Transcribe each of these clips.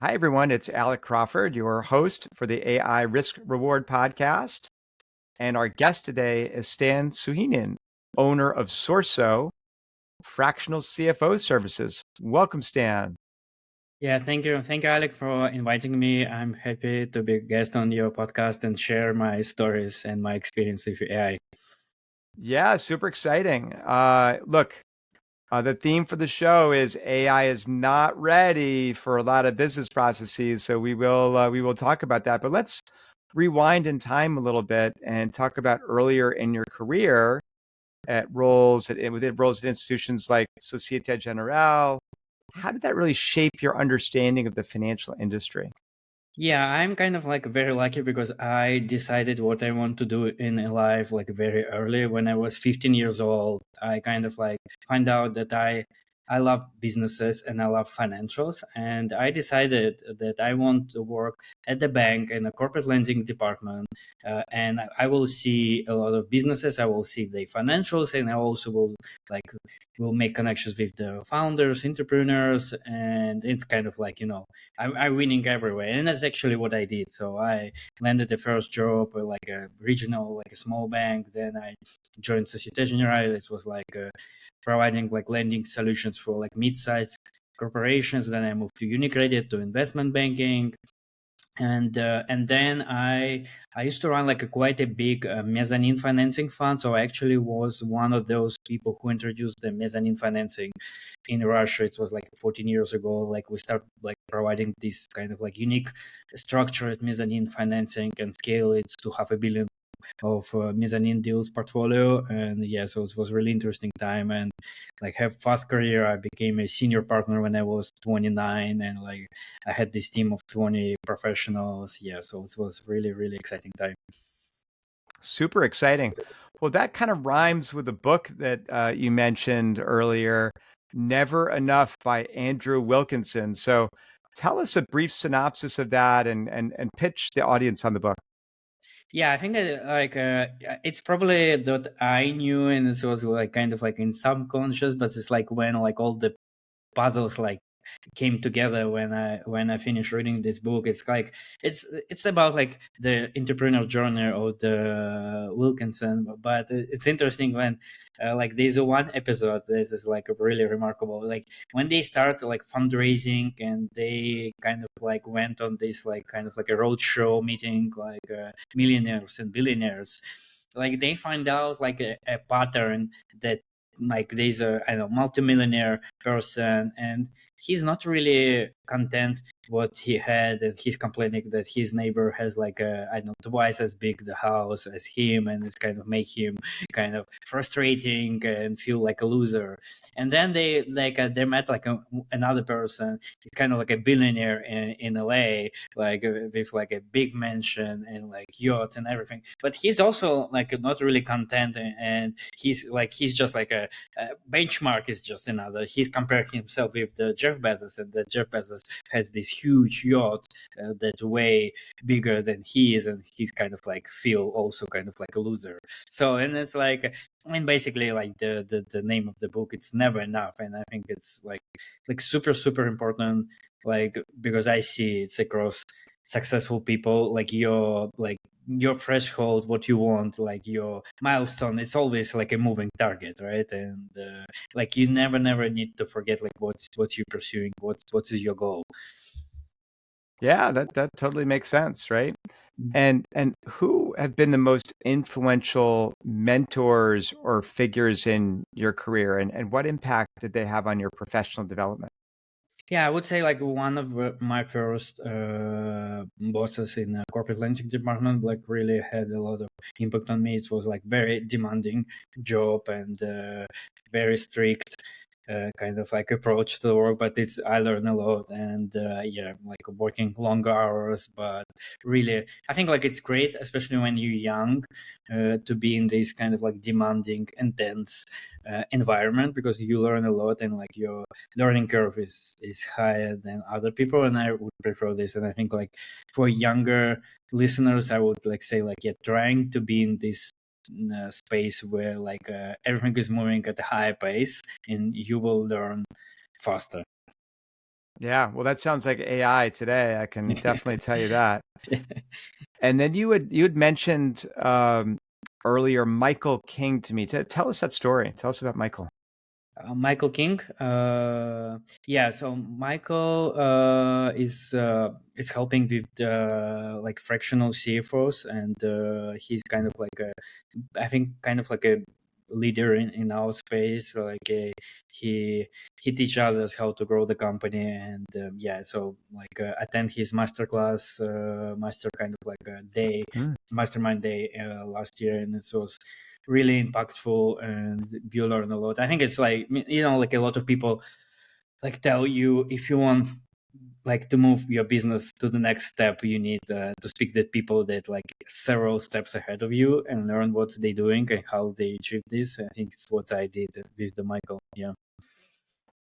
Hi, everyone. It's Alec Crawford, your host for the AI Risk Reward podcast. And our guest today is Stan Sukhinin, owner of SORSO Fractional CFO Services. Welcome, Stan. Yeah, thank you. Thank you, Alec, for inviting me. I'm happy to be a guest on your podcast and share my stories and my experience with AI. Yeah, super exciting. The theme for the show is AI is not ready for a lot of business processes, so we will talk about that. But let's rewind in time a little bit and talk about earlier in your career within roles at institutions like Societe Generale. How did that really shape your understanding of the financial industry? Yeah, I'm kind of like very lucky because I decided what I want to do in life like very early. When I was 15 years old, I kind of like find out that I love businesses and I love financials, and I decided that I want to work at the bank in a corporate lending department, and I will see a lot of businesses. I will see the financials, and I also like will make connections with the founders, entrepreneurs, and it's kind of like I'm winning everywhere, and that's actually what I did. So I landed the first job at like a regional, like a small bank. Then I joined Societe Generale. It was like providing like lending solutions for like mid-sized corporations. Then I moved to UniCredit to investment banking, and then I used to run like quite a big mezzanine financing fund. So I actually was one of those people who introduced the mezzanine financing in Russia. It was like 14 years ago. Like we started like providing this kind of like unique structured mezzanine financing and scale it to $500 million of mezzanine deals portfolio. And yeah, so it was really interesting time, and like have fast career. I became a senior partner when I was 29, and like I had this team of 20 professionals. Yeah, so it was really exciting time. Super exciting. Well, that kind of rhymes with the book that you mentioned earlier, Never Enough by Andrew Wilkinson. So tell us a brief synopsis of that and pitch the audience on the book. Yeah, I think that like it's probably that I knew, and it was like kind of like in subconscious, but it's like when like all the puzzles like came together when I finished reading this book. It's like it's about like the entrepreneurial journey of the Wilkinson, but it's interesting when like there's a one episode. This is like a really remarkable. Like when they start like fundraising, and they kind of like went on this like kind of like a roadshow meeting like millionaires and billionaires. Like they find out like a pattern that like there's a I don't know multimillionaire person, and he's not really content what he has, and he's complaining that his neighbor has like a I don't know twice as big the house as him, and it's kind of make him kind of frustrating and feel like a loser. And then they met like another person. He's kind of like a billionaire in LA, like with like a big mansion and like yachts and everything, but he's also like not really content, and he's just like a benchmark is just another. He's comparing himself with the Jeff Bezos, and that Jeff Bezos has this huge yacht that way bigger than he is, and he's kind of like feel also kind of like a loser. So and it's like and basically like the name of the book, it's Never Enough, and I think it's like super important, like because I see it's across successful people, like your threshold, what you want, like your milestone, it's always like a moving target, right? And like you never need to forget like what you're pursuing, what is your goal. Yeah, that totally makes sense, right? And who have been the most influential mentors or figures in your career, and what impact did they have on your professional development? Yeah, I would say like one of my first bosses in a corporate lending department like really had a lot of impact on me. It was like very demanding job, and very strict kind of like approach to the work, but it's I learned a lot, and yeah, like working longer hours, but really I think like it's great, especially when you're young, to be in this kind of like demanding, intense environment, because you learn a lot, and like your learning curve is higher than other people, and I would prefer this. And I think like for younger listeners, I would like say like yeah, trying to be in this space where like everything is moving at a high pace, and you will learn faster. Yeah, well, that sounds like AI today. I can definitely tell you that. And then you had mentioned earlier Michael King to me. Tell us that story. Tell us about Michael. Michael King. Yeah, so Michael is helping with like fractional CFOs, and he's kind of like a, I think, kind of like a leader in our space. Like he teach others how to grow the company, and yeah, so like attend his masterclass, master kind of like a day, Hmm. mastermind day last year, and it was really impactful, and you learn a lot. I think it's like, like a lot of people like tell you, if you want like to move your business to the next step, you need to speak with people that like several steps ahead of you and learn what they're doing and how they achieve this. I think it's what I did with the Michael. Yeah.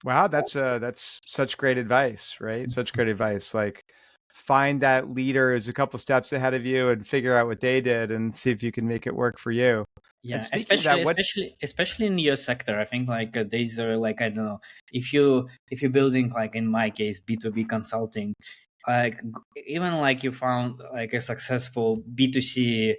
Wow, that's such great advice, right? Such great advice. Like find that leader is a couple steps ahead of you and figure out what they did and see if you can make it work for you. And Yeah, speaking of that, what especially in your sector, I think like these are like, I don't know, if you're building, like in my case, B2B consulting, like even like you found like a successful B2C,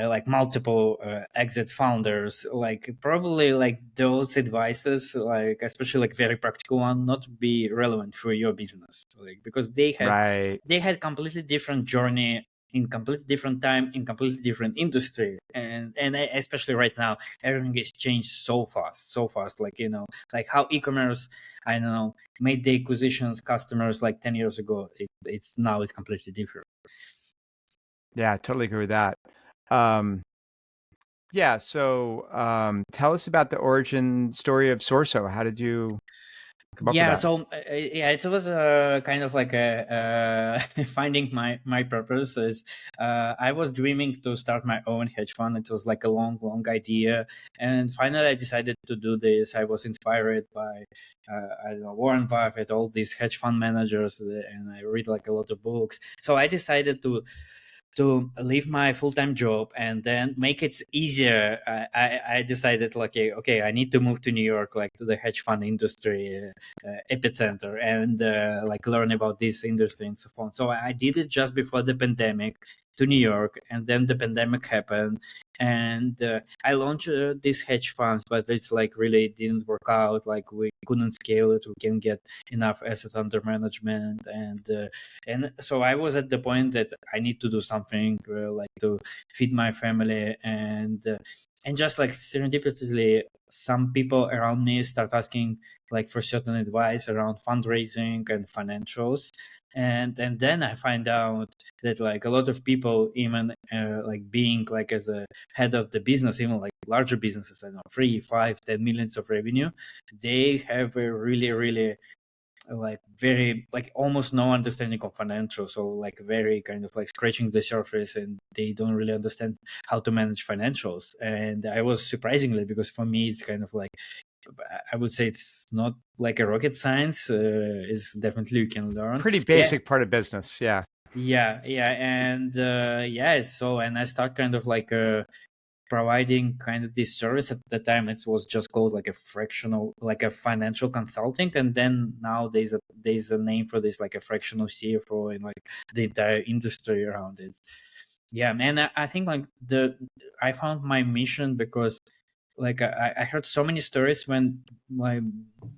like multiple exit founders, like probably like those advices, like especially like very practical one, not be relevant for your business, like because right. they had completely different journey in completely different time in completely different industry, and especially right now everything has changed so fast, like like how e-commerce, I don't know, made the acquisitions customers like 10 years ago. It's now it's completely different. Yeah, I totally agree with that. Um yeah, so tell us about the origin story of Sorso. How did you come up with Yeah, that? so yeah, it was kind of like a finding my purpose. Is I was dreaming to start my own hedge fund. It was like a long idea, and finally I decided to do this. I was inspired by I don't know, Warren Buffett, all these hedge fund managers, and I read like a lot of books. So I decided to leave my full-time job and then make it easier. I decided like, okay, I need to move to New York, like to the hedge fund industry epicenter, and like learn about this industry and so on. So I did it just before the pandemic to New York, and then the pandemic happened, and I launched these hedge funds, but it's like really didn't work out. Like we couldn't scale it, we can get enough assets under management, and so I was at the point that I need to do something like to feed my family, and just like serendipitously some people around me start asking like for certain advice around fundraising and financials, and then I find out that like a lot of people, even like being like as a head of the business, even like larger businesses, I know, 3, 5, 10 millions of revenue, they have a really like very like almost no understanding of financials, so like very kind of like scratching the surface, and they don't really understand how to manage financials. And I was surprisingly, because for me it's kind of like, I would say it's not like a rocket science, is definitely you can learn. Pretty Yeah, basic part of business. Yeah. yeah, and yeah, so and I start kind of like providing kind of this service. At the time it was just called like a fractional, like a financial consulting, and then now there's a name for this, like a fractional CFO, and like the entire industry around it. Yeah, man, I think like I found my mission because like I heard so many stories when my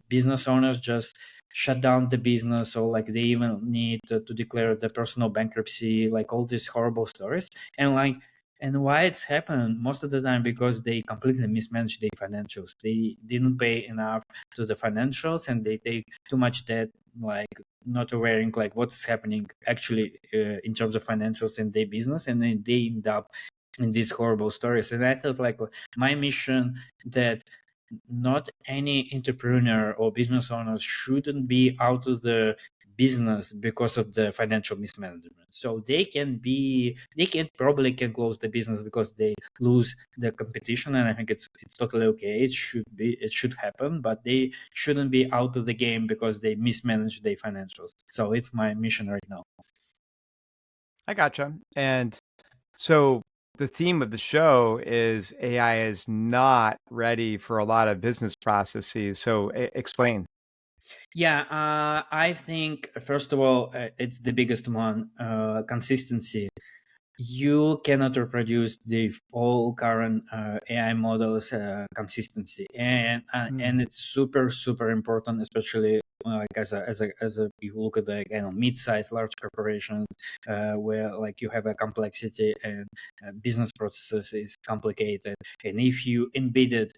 business owners just shut down the business, or like they even need to declare the personal bankruptcy, like all these horrible stories. And like, and why it's happened most of the time, because they completely mismanaged their financials. They didn't pay enough to the financials, and they take too much debt, like not aware like what's happening actually in terms of financials in their business, and then they end up in these horrible stories. And I felt like my mission, that not any entrepreneur or business owner shouldn't be out of the business because of the financial mismanagement. So they can probably can close the business because they lose the competition, and I think it's totally okay. It should happen, but they shouldn't be out of the game because they mismanage their financials. So it's my mission right now. I gotcha. And so the theme of the show is AI is not ready for a lot of business processes. So explain. Yeah, I think first of all, it's the biggest one, consistency. You cannot reproduce the all current AI models consistency, and Mm. it's super important, especially like as a you look at the mid-sized large corporation where like you have a complexity and business processes is complicated, and if you embedded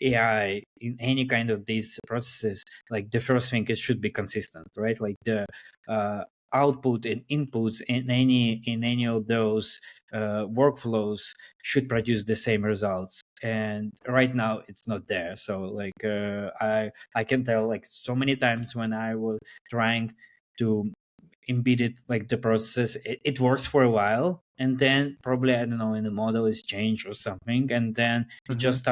AI in any kind of these processes, like the first thing, it should be consistent, right? Like the uh, output and inputs in any of those workflows should produce the same results, and right now it's not there. So like I can tell like so many times when I was trying to embed it like the process, it works for a while, and then probably I don't know, in the model is changed or something, and then it just Mhm.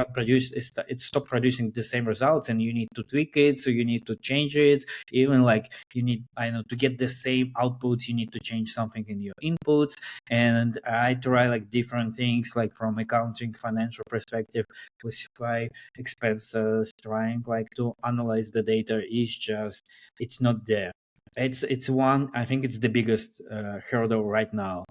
it stopped producing the same results, and you need to tweak it, so you need to change it. Even like you need, I don't know, to get the same outputs, you need to change something in your inputs. And I try like different things, like from accounting financial perspective, classify expenses, trying like to analyze the data, is just, it's not there. It's one, I think it's the biggest hurdle right now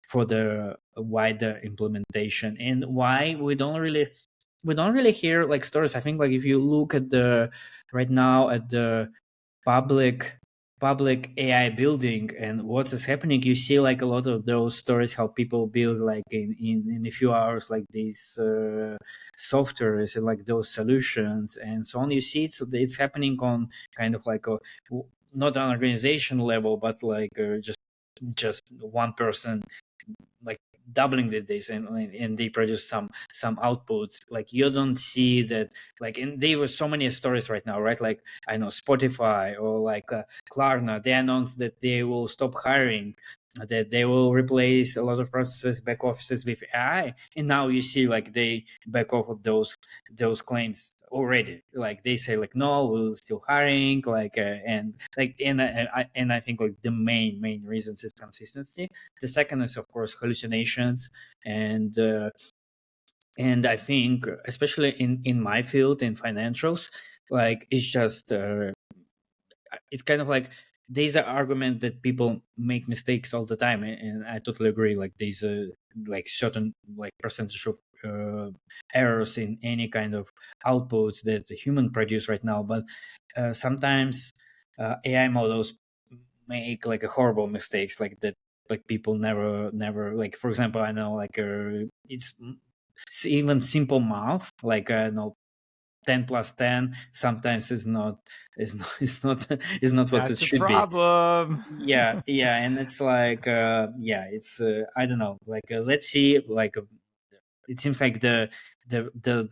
for the wider implementation, and why we don't really hear like stories. I think like if you look at the right now at the public public AI building and what is happening, you see like a lot of those stories, how people build like in a few hours like these softwares and like those solutions and so on. You see it's happening on kind of like a not an organization level, but like just one person like doubling this, and they produce some outputs. Like you don't see that, like, and there were so many stories right now, right? Like I know Spotify or like Klarna, they announced that they will stop hiring, that they will replace a lot of processes, back offices with AI, and now you see like they back off of those claims already. Like they say like, no, we're still hiring, like and like and I think like the main reasons is consistency. The second is of course hallucinations, and I think especially in my field in financials, like it's just it's kind of like there's an argument that people make mistakes all the time, and I totally agree. Like there's a like certain like percentage of errors in any kind of outputs that the human produce right now, but sometimes AI models make like a horrible mistakes like that, like people never like, for example, I know like it's even simple math, like I know 10 plus 10 sometimes is not what it That's a should be. problem. Yeah, and it's like yeah, it's I don't know, like let's see, like it seems like the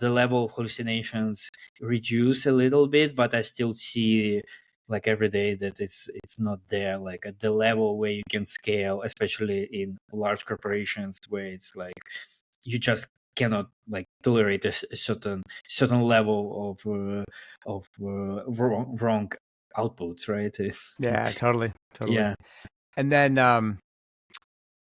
level of hallucinations reduce a little bit, but I still see like every day that it's not there, like at the level where you can scale, especially in large corporations where it's like you just cannot like tolerate a certain level of wrong outputs, right? It's, Yeah, totally, totally. yeah. And then,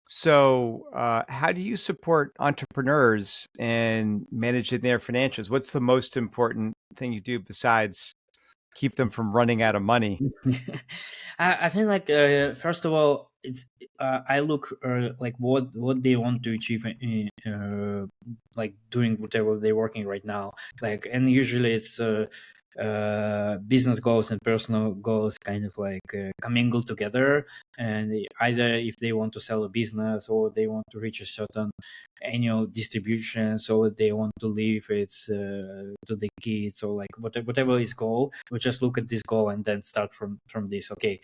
so, how do you support entrepreneurs in managing their financials? What's the most important thing you do besides keep them from running out of money? I think like first of all, it's I look like what they want to achieve like doing whatever they're working right now, like, and usually it's business goals and personal goals kind of like commingle together, and either if they want to sell a business or they want to reach a certain annual distribution, so they want to leave it to the kids, or like whatever is goal, we just look at this goal and then start from this. Okay,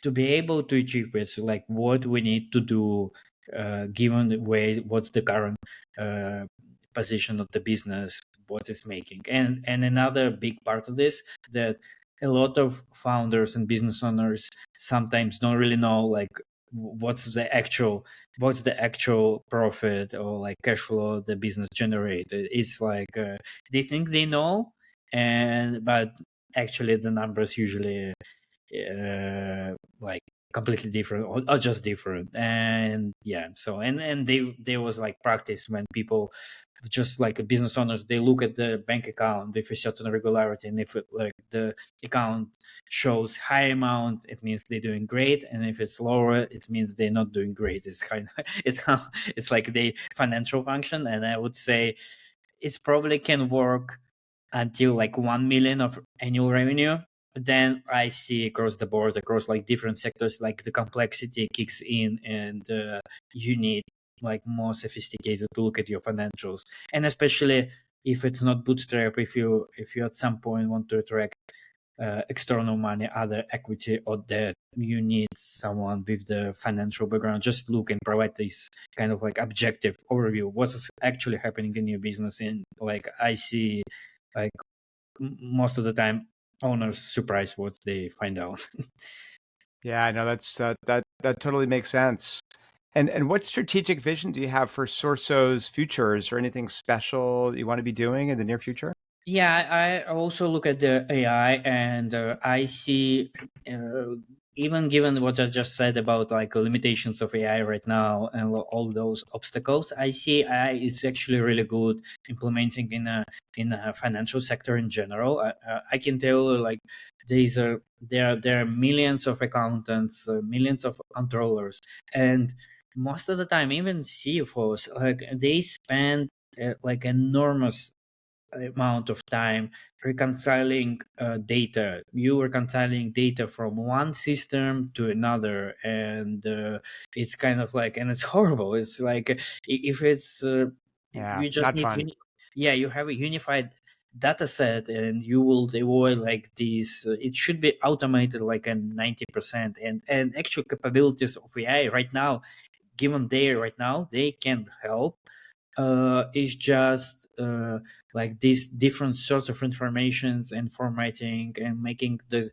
to be able to achieve it, so like what we need to do given the way what's the current uh, position of the business, what it's making. And another big part of this, that a lot of founders and business owners sometimes don't really know like what's the actual profit or like cash flow the business generate. It's like they think they know, and but actually the numbers usually like completely different, or just different. And yeah, so and there was like practice when people, just like business owners, they look at the bank account with a certain regularity, and if like the account shows high amount, it means they're doing great, and if it's lower, it means they're not doing great. It's kind of it's like the financial function. And I would say it probably can work until like 1 million of annual revenue. Then I see across the board, across like different sectors, like the complexity kicks in, and you need like more sophisticated to look at your financials. And especially if it's not bootstrap, if you at some point want to attract external money, other equity or debt, you need someone with the financial background. Just look and provide this kind of like objective overview. What's actually happening in your business? And like I see, like most of the time, owners surprised what they find out. Yeah, I know that's that totally makes sense. And what strategic vision do you have for Sorso's future? Is there anything special you want to be doing in the near future? Yeah, I also look at the AI, and I see, even given what I just said about like limitations of AI right now and all those obstacles, I see AI is actually really good implementing in a financial sector in general. I can tell you, like there are millions of accountants, millions of controllers, and most of the time, even CFOs, like they spend like enormous amount of time reconciling data. You reconciling data from one system to another, and it's kind of like, and it's horrible. It's like if it's Yeah, you just not need fun. yeah, you have a unified data set, and you will avoid like these. It should be automated like a 90%, and actual capabilities of AI right now, given there right now, they can help. Is just like these different sorts of informations and formatting and making the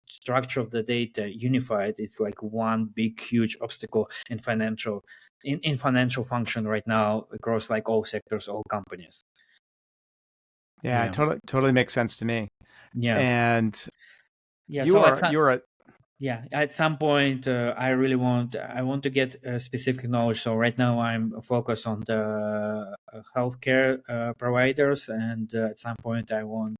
structure of the data unified. It's like one big huge obstacle in financial function right now across like all sectors, all companies. Yeah, it Yeah, totally makes sense to me. yeah, And yeah. So at some, you're a yeah, at some point, I want to get specific knowledge. So right now I'm focused on the healthcare providers, and at some point I want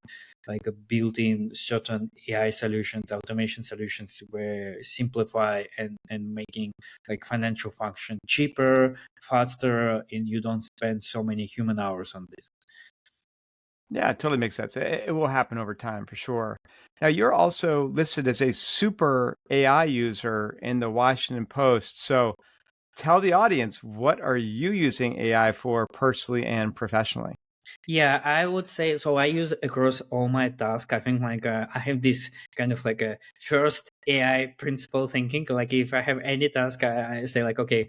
like a built-in certain AI solutions, automation solutions, where simplify and making like financial function cheaper, faster, and you don't spend so many human hours on this. Yeah, it totally makes sense. It will happen over time for sure. Now, you're also listed as a super AI user in the Washington Post. So tell the audience, what are you using AI for personally and professionally? Yeah, I would say so. I use across all my tasks. I think like I have this kind of like a first AI principle thinking. Like if I have any task, I say like, okay,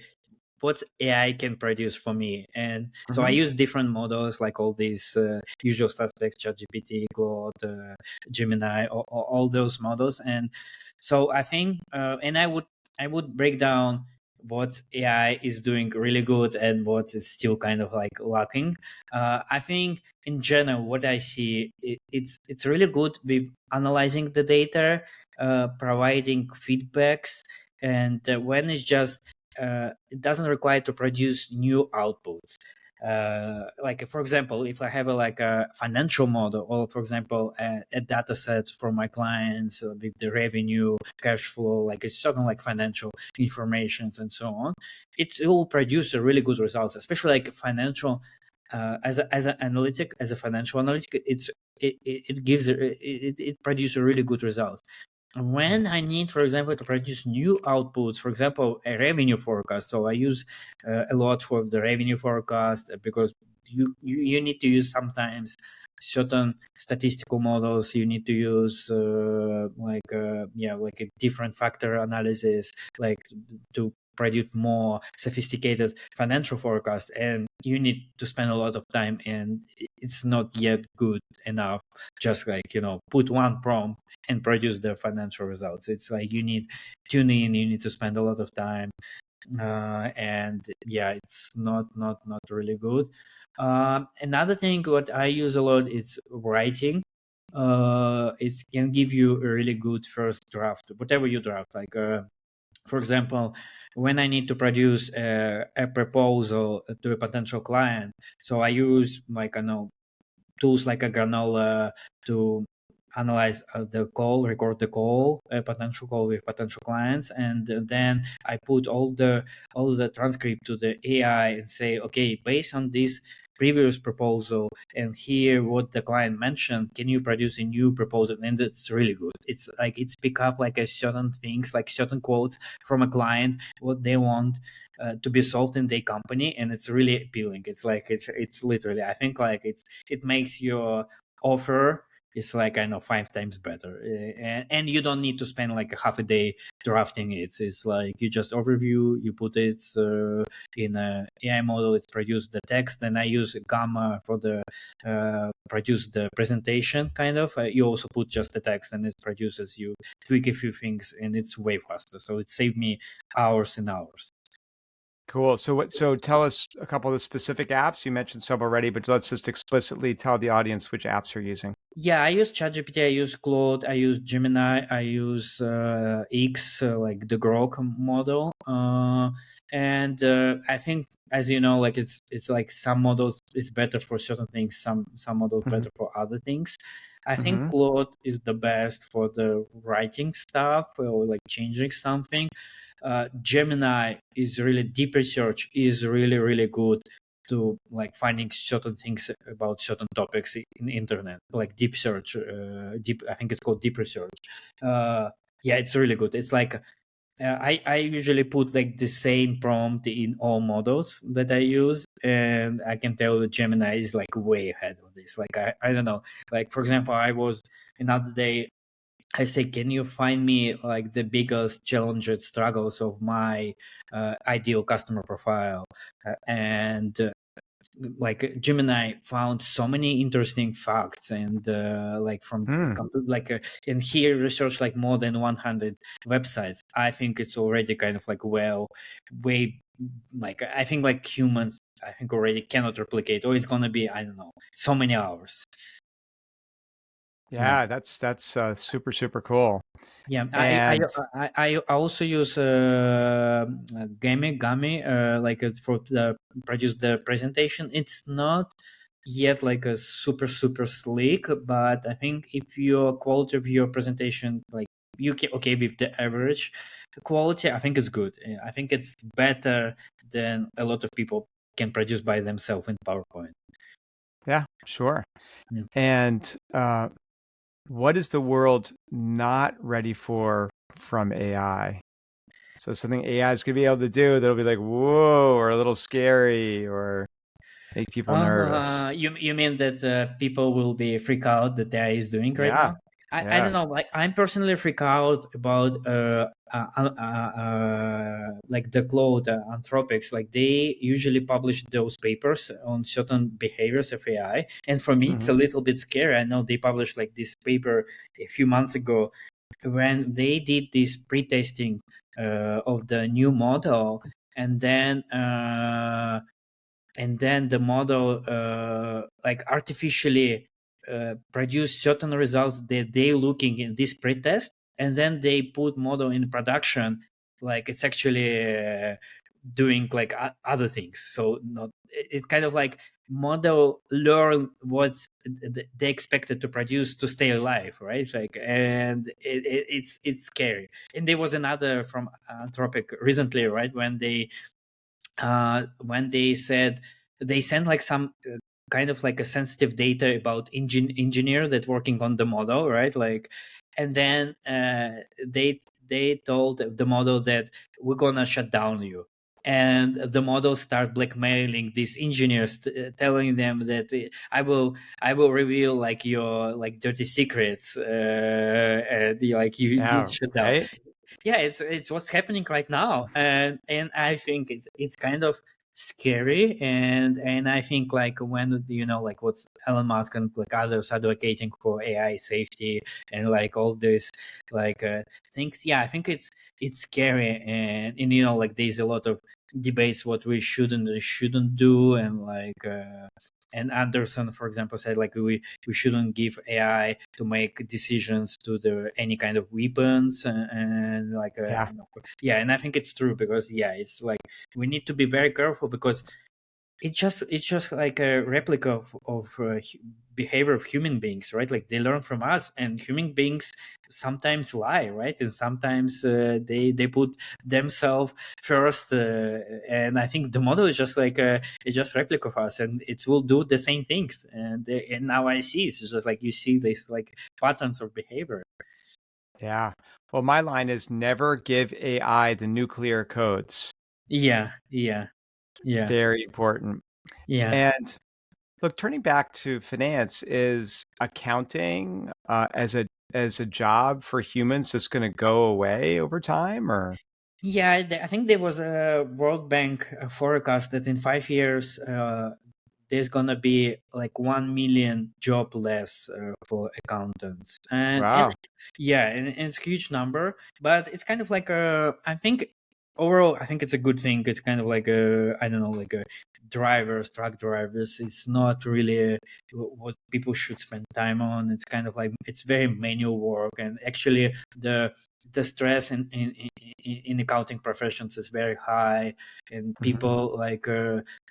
what AI can produce for me. And so I Hmm. use different models, like all these usual suspects, ChatGPT, Claude, Gemini, all those models. And so I think, and I would break down what AI is doing really good and what is still kind of like lacking. I think in general, what I see, it's really good with analyzing the data, providing feedbacks, and when it's just it doesn't require to produce new outputs. Like for example, if I have like a financial model, or for example a data set for my clients with the revenue, cash flow, like a certain like financial informations and so on, it will produce a really good results, especially like financial. As an analytic, as a financial analytic, it gives it produces really good results. When I need, for example, to produce new outputs, for example, a revenue forecast. So I use a lot for the revenue forecast, because you need to use sometimes certain statistical models. You need to use like a different factor analysis, like to produce more sophisticated financial forecast, and you need to spend a lot of time, and it's not yet good enough just like put one prompt and produce the financial results. It's like you need tuning, you need to spend a lot of time, and yeah, it's not really good. Another thing what I use a lot is writing. It can give you a really good first draft, whatever you draft, like For example, when I need to produce a proposal to a potential client, so I use like I know tools like a Granola to analyze the call, record the call, a potential call with potential clients, and then I put all the transcript to the AI and say, okay, based on this previous proposal and here what the client mentioned, can you produce a new proposal? And it's really good. It's like it's pick up like a certain things, like certain quotes from a client, what they want to be solved in their company, and it's really appealing. It's like it's literally, I think like it makes your offer is like I know 5 times better, and you don't need to spend like a half a day drafting it. It's like you just overview, you put it in a AI model, it's produced the text, and I use Gamma for the produce the presentation kind of. You also put just the text and it produces, you tweak a few things and it's way faster. So it saved me hours and hours. Cool. So tell us a couple of the specific apps. You mentioned some already, but let's just explicitly tell the audience which apps you're using. Yeah, I use ChatGPT, I use Claude, I use Gemini, I use X, like the Grok model. And I think, as you know, like it's like some models is better for certain things, some models Mhm. better for other things. I think Mhm. Claude is the best for the writing stuff or like changing something. Gemini is really, deep research is really good to like finding certain things about certain topics in the internet, like deep search, I think it's called deep research. Yeah, it's really good. It's like I usually put like the same prompt in all models that I use, and I can tell that Gemini is like way ahead of this. Like I don't know. Like for example, I was another day, I say, can you find me like the biggest challenges, struggles of my ideal customer profile? And like Gemini found so many interesting facts, and like from Hmm. like and he researched like more than 100 websites. I think it's already kind of like way like I think like humans, I think already cannot replicate, or it's gonna be, I don't know, so many hours. Yeah. Yeah, that's super cool. Yeah, And I also use Gami like for the produce the presentation. It's not yet like a super slick, but I think if your quality of your presentation, like you can okay with the average quality, I think it's good. I think it's better than a lot of people can produce by themselves in PowerPoint. yeah, sure. Yeah. And what is the world not ready for from AI? So something AI is gonna be able to do that'll be like, whoa, or a little scary, or make people nervous. You mean that people will be freak out that AI is doing right Yeah, now? I yeah. don't know. Like I'm personally freak out about like the Claude Anthropics. Like they usually publish those papers on certain behaviors of AI, and for me it's a Mhm. little bit scary. I know they published like this paper a few months ago when they did this pre-testing of the new model, and then. And then the model like artificially produce certain results that they looking in this pretest, and then they put model in production, like it's actually doing like other things. So not, it's kind of like model learn what they expected to produce to stay alive, right? Like, and it's scary. And there was another from Anthropic recently, right, when they said they sent like some kind of like a sensitive data about engineer that working on the model, right? Like, and then they told the model that we're gonna shut down you, and the model start blackmailing these engineers, telling them that I will reveal like your like dirty secrets, and like you need Yeah, to shut down. right? Yeah, it's what's happening right now, and I think it's kind of scary, and I think like when like what's Elon Musk and like others advocating for AI safety and like all this like things. Yeah, I think it's scary, and like there's a lot of debates what we should and shouldn't do, and like And Anderson, for example, said like we shouldn't give AI to make decisions to the any kind of weapons and like Yeah. yeah, and I think it's true because yeah, it's like we need to be very careful because it's just like a replica of behavior of human beings, right? Like they learn from us, and human beings sometimes lie, right? And sometimes they put themselves first, and I think the model is just like it's just replica of us, and it will do the same things. And now I see it's just like you see this like patterns of behavior. Yeah. Well, my line is never give AI the nuclear codes. Yeah, yeah, yeah, Very important. yeah. And look, turning back to finance, is accounting as a job for humans just going to go away over time, or? Yeah, I think there was a World Bank forecast that in 5 years there's gonna be like 1 million job less for accountants, and Wow. yeah, and it's a huge number, but it's kind of like a. I think overall, I think it's a good thing. It's kind of like a I don't know, like a drivers, truck drivers. It's not really what people should spend time on. It's kind of like it's very manual work, and actually the stress in accounting professions is very high, and Mhm. people like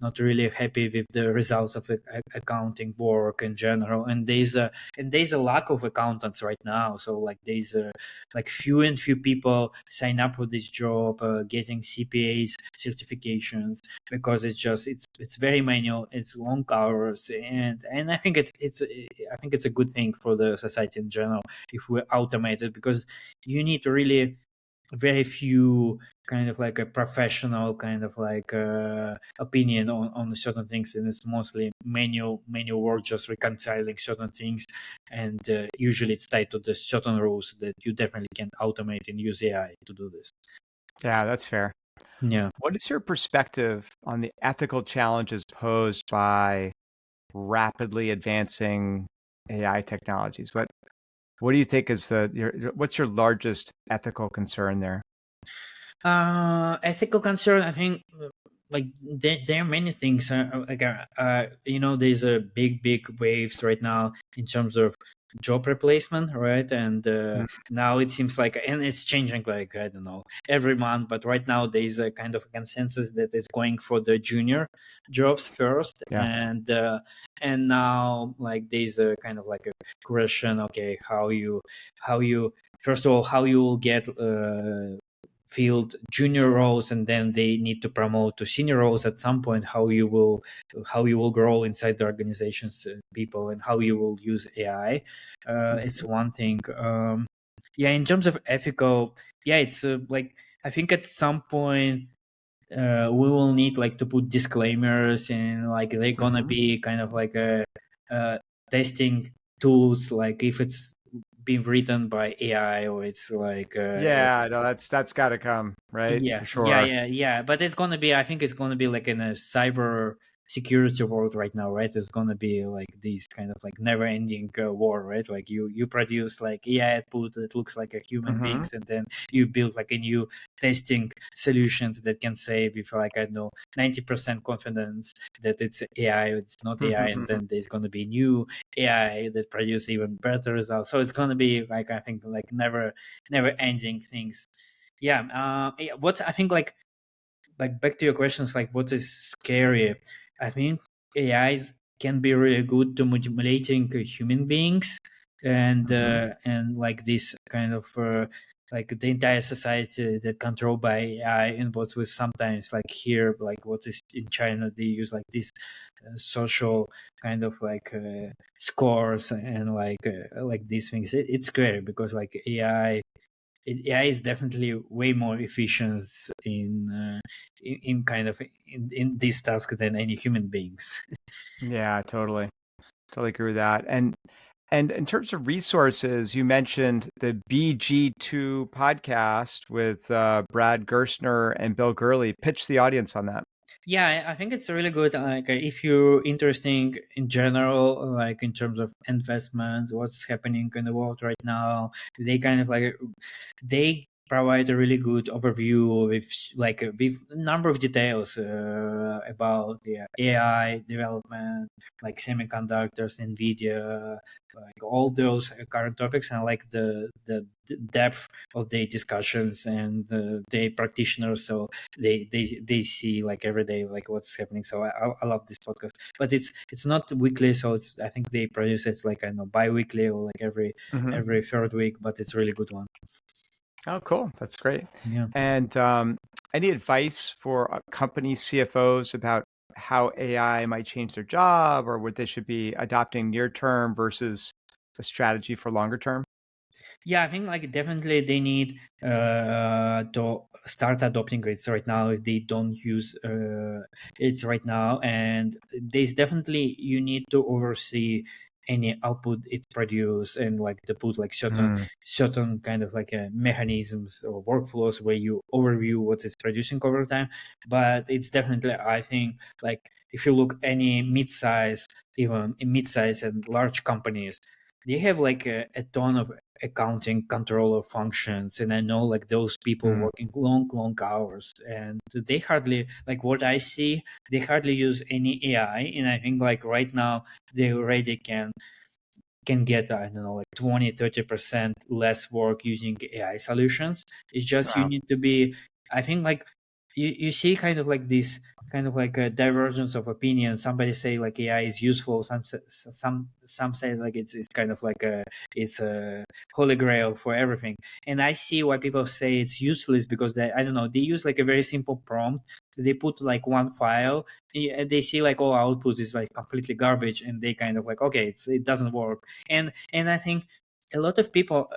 not really happy with the results of accounting work in general, and there's a lack of accountants right now, so like there's like few and few people sign up for this job, getting CPAs certifications, because it's very manual, it's long hours, and I think it's a good thing for the society in general if we automate it, because you need really very few kind of like a professional kind of like opinion on certain things, and it's mostly manual work, just reconciling certain things, and usually it's tied to the certain rules that you definitely can automate and use AI to do this. Yeah, that's fair. Yeah. What is your perspective on the ethical challenges posed by rapidly advancing AI technologies? What do you think is what's your largest ethical concern there? Ethical concern, I think, like there are many things. There's a big waves right now in terms of job replacement, right? And Mm, now it seems like, and it's changing, like I don't know, every month. But right now there's a kind of consensus that is going for the junior jobs first, yeah. and now like there's a kind of like a question. Okay, how you first of all how you will get filled junior roles, and then they need to promote to senior roles at some point, how you will grow inside the organizations, people, and how you will use AI. It's Mhm. one thing. Yeah, in terms of ethical, yeah, it's like I think at some point we will need like to put disclaimers, and like they're gonna Mhm. be kind of like a testing tools, like if it's being written by AI, or it's like Yeah, no, that's got to come, right? yeah, For yeah, sure. yeah, yeah. But it's gonna be. I think it's gonna be like in a cyber security world right now, right? It's gonna be like this kind of like never-ending war, right? Like you produce like AI output that looks like a human Mhm. beings, and then you build like a new testing solutions that can say with like I don't know 90% confidence that it's AI, it's not AI, and then there's gonna be new AI that produce even better results. So it's gonna be like I think like never-ending things. Yeah. What's I think like back to your questions, like what is scary? I think AIs can be really good to manipulating human beings, Mhm. and like this kind of like the entire society that controlled by AI, and what was sometimes like here, like what is in China, they use like this social kind of like scores, and like these things. It's scary because like AI is definitely way more efficient in kind of in this task than any human beings. Yeah, totally. Totally agree with that. And in terms of resources, you mentioned the BG2 podcast with Brad Gerstner and Bill Gurley. Pitch the audience on that. Yeah, I think it's really good. Like if you're interested in general, like in terms of investments, what's happening in the world right now, they kind of like they provide a really good overview with with a number of details about the AI development, like semiconductors, NVIDIA, like all those current topics, and like the depth of the discussions and the practitioners. So they see like every day like what's happening. So I love this podcast, but it's not weekly. So it's, I think they produce it's like, I know, bi-weekly or like Mhm. every third week, but it's a really good one. Oh, cool. That's great. Yeah. And any advice for company CFOs about how AI might change their job or what they should be adopting near term versus a strategy for longer term? Yeah, I think like definitely they need to start adopting it right now if they don't use it right now. And there's definitely, you need to oversee any output it produce, and like to put like Mm, certain kind of like mechanisms or workflows where you overview what it's producing over time. But it's definitely, I think, like if you look any mid-size, even in mid-size and large companies, they have like a ton of accounting controller functions, and I know like those people mm, working long hours, and they hardly, like what I see, they hardly use any AI. And I think like right now they already can get, I don't know, like 20-30% less work using AI solutions. It's just you wow. need to be, I think like you see kind of like this kind of like a divergence of opinion. Somebody say like AI is useful, some say like it's kind of like it's a holy grail for everything. And I see why people say it's useless, because they, I don't know, they use like a very simple prompt. They put like one file, they see like all output is like completely garbage, and they kind of like, okay, it doesn't work. And I think a lot of people,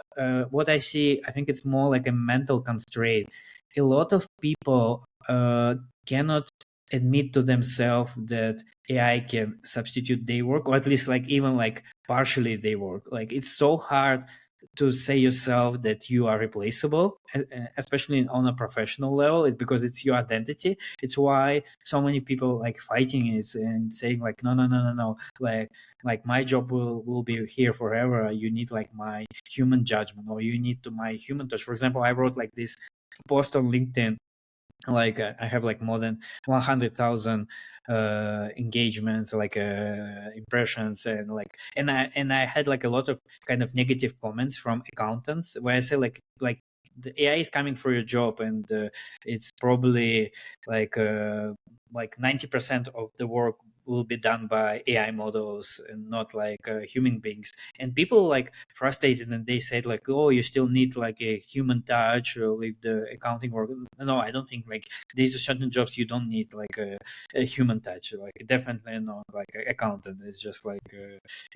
what I see, I think it's more like a mental constraint. A lot of people cannot admit to themselves that AI can substitute their work, or at least like even like partially their work. Like it's so hard to say yourself that you are replaceable, especially on a professional level. It's because it's your identity. It's why so many people like fighting it and saying like, no, no, no, no, no, like my job will be here forever. You need like my human judgment, or you need to my human touch. For example, I wrote like this post on LinkedIn, like I have like more than 100,000 engagements, like impressions, and like, and I had like a lot of kind of negative comments from accountants where I say like the AI is coming for your job, and it's probably like 90% of the work will be done by AI models and not like human beings. And people like frustrated, and they said like, oh, you still need like a human touch with the accounting work. No, I don't think like there's certain jobs you don't need like a human touch. Like definitely not like accountant. It's just like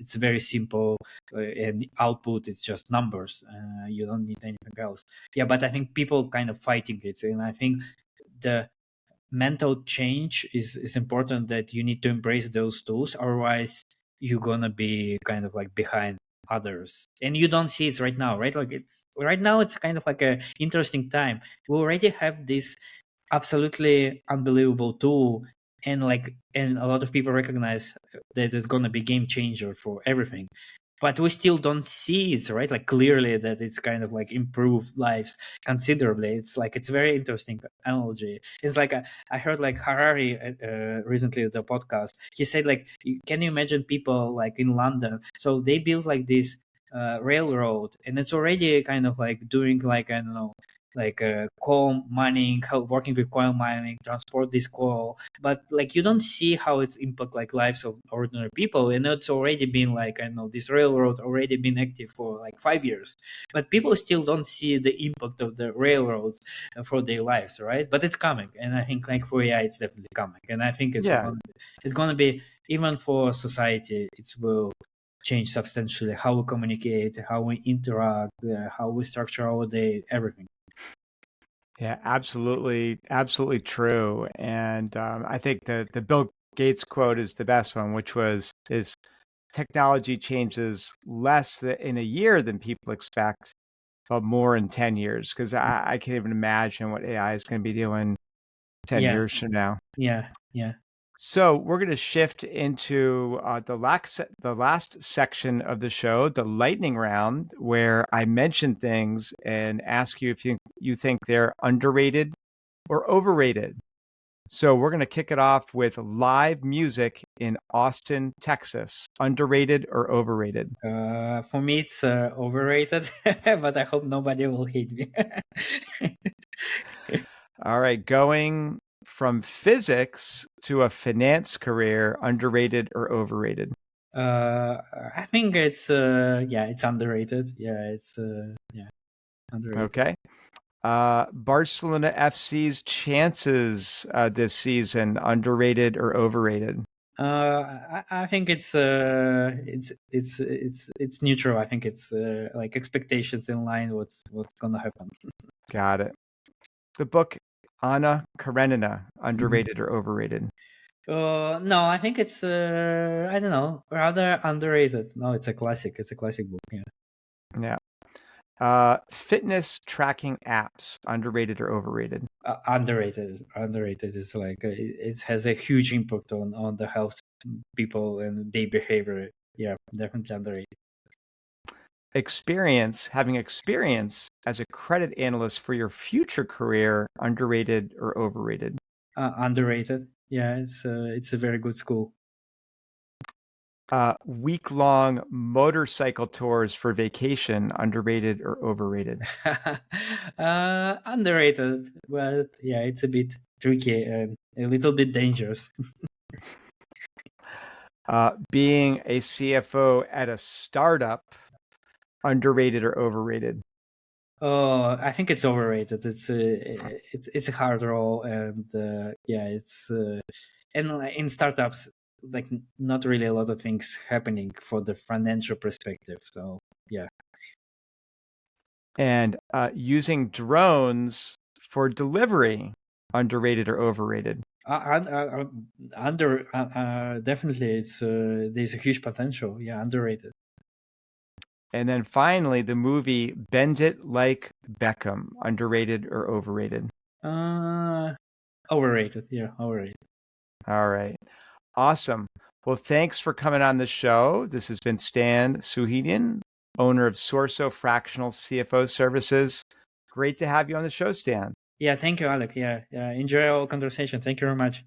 it's very simple, and output is just numbers. You don't need anything else. Yeah, but I think people kind of fighting it, and I think the mental change is important, that you need to embrace those tools, otherwise you're gonna be kind of like behind others. And you don't see it right now, right? Like it's right now, it's kind of like a interesting time. We already have this absolutely unbelievable tool, and a lot of people recognize that it's going to be game changer for everything, but we still don't see it, right? Like clearly that it's kind of like improved lives considerably. It's like, it's very interesting analogy. It's like I heard like Harari recently the podcast. He said like, can you imagine people like in London, so they built like this railroad, and it's already kind of like doing like, I don't know, like coal mining, how working with coal mining, transport this coal, but like you don't see how it's impact like lives of ordinary people. And it's already been like, I know, this railroad already been active for like 5 years, but people still don't see the impact of the railroads for their lives, right? But it's coming, and I think like for AI it's definitely coming, and I think Yeah. it's gonna be, even for society, it will change substantially how we communicate, how we interact, how we structure our day, everything. Yeah, absolutely, absolutely true. And I think the Bill Gates quote is the best one, which was is technology changes less in a year than people expect, but more in 10 years. Because I can't even imagine what AI is going to be doing 10 Yeah, years from now. yeah, yeah. So we're going to shift into the last section of the show, the lightning round, where I mention things and ask you if you think they're underrated or overrated. So we're going to kick it off with live music in Austin, Texas. Underrated or overrated? For me, it's overrated, but I hope nobody will hate me. All right, going from physics to a finance career, underrated or overrated? I think it's it's underrated. It's underrated. Okay. Barcelona FC's chances this season, underrated or overrated? I think it's neutral. I think it's like expectations in line. What's gonna happen? Got it. The book Anna Karenina, Mhm. underrated or overrated? No, I think it's I don't know, rather underrated. No, it's a classic. It's a classic book. Yeah. Yeah. Fitness tracking apps, underrated or overrated? Underrated. Underrated is like it has a huge impact on the health people and their behavior. Yeah, definitely underrated. Having experience as a credit analyst for your future career, underrated or overrated? Underrated. Yeah, it's a very good school. Week-long motorcycle tours for vacation, underrated or overrated? Underrated, but yeah, it's a bit tricky and a little bit dangerous. Being a CFO at a startup, underrated or overrated? Oh, I think it's overrated. It's a hard role, and it's and in startups, like not really a lot of things happening for the financial perspective. So yeah. And using drones for delivery, underrated or overrated? Definitely, it's there's a huge potential. Yeah, underrated. And then finally, the movie Bend It Like Beckham, underrated or overrated? Uh, Overrated. Yeah, overrated. All right. Awesome. Well, thanks for coming on the show. This has been Stan Sukhinin, owner of SORSO Fractional CFO Services. Great to have you on the show, Stan. Yeah, thank you, Alec. Yeah, enjoy our conversation. Thank you very much.